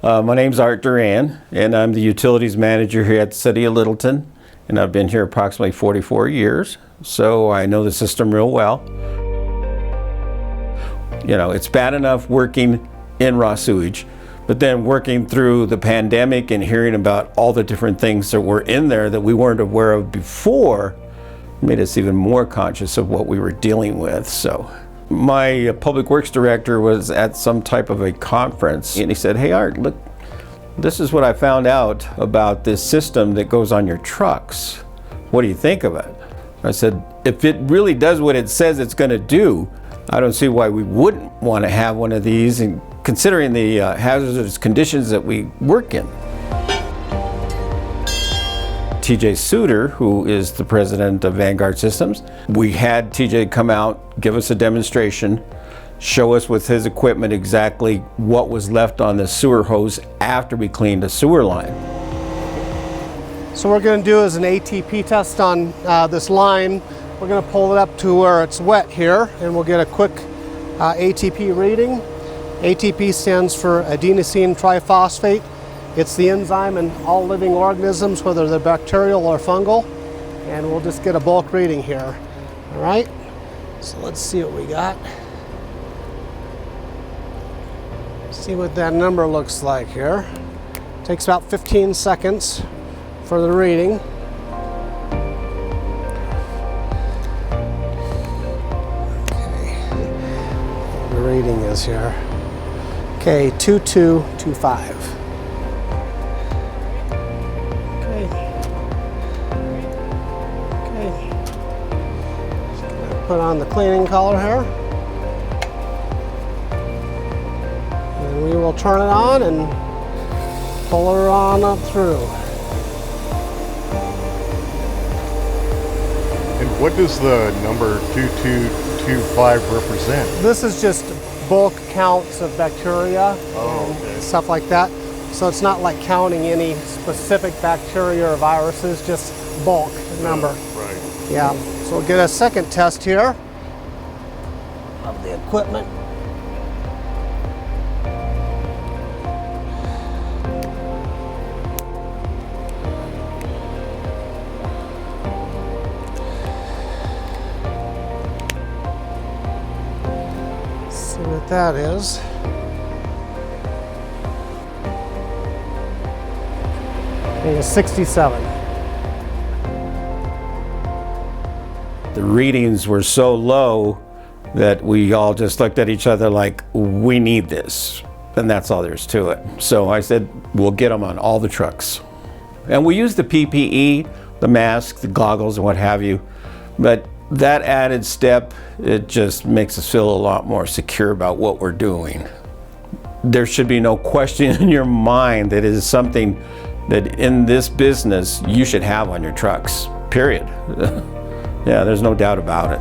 My name's Art Duran, and I'm the utilities manager here at the City of Littleton, and I've been here approximately 44 years, so I know the system real well. You know, it's bad enough working in raw sewage, but then working through the pandemic and hearing about all the different things that were in there that we weren't aware of before made us even more conscious of what we were dealing with. So my public works director was at some type of a conference, and he said, "Hey Art, look, this is what I found out about this system that goes on your trucks. What do you think of it?" I said, "If it really does what it says it's going to do, I don't see why we wouldn't want to have one of these, and considering the hazardous conditions that we work in." TJ Suter, who is the president of Vanguard Systems, we had TJ come out, give us a demonstration, show us with his equipment exactly what was left on the sewer hose after we cleaned the sewer line. So what we're going to do is an ATP test on this line. We're going to pull it up to where it's wet here, and we'll get a quick ATP reading. ATP stands for adenosine triphosphate. It's the enzyme in all living organisms, whether they're bacterial or fungal, and we'll just get a bulk reading here. All right, so let's see what we got. See what that number looks like here. Takes about 15 seconds for the reading. Okay, what the reading is here. Okay, 2225. Put on the cleaning collar here, and we will turn it on and pull her on up through. And what does the number 2225 represent? This is just bulk counts of bacteria and stuff like that. So it's not like counting any specific bacteria or viruses, just bulk number. Right. Yeah. So we'll get a second test here of the equipment. See what that is. It is 67. The readings were so low that we all just looked at each other like, we need this, and that's all there's to it. So I said, we'll get them on all the trucks. And we use the PPE, the mask, the goggles, and what have you, but that added step, it just makes us feel a lot more secure about what we're doing. There should be no question in your mind that it is something that in this business you should have on your trucks, period. Yeah, there's no doubt about it.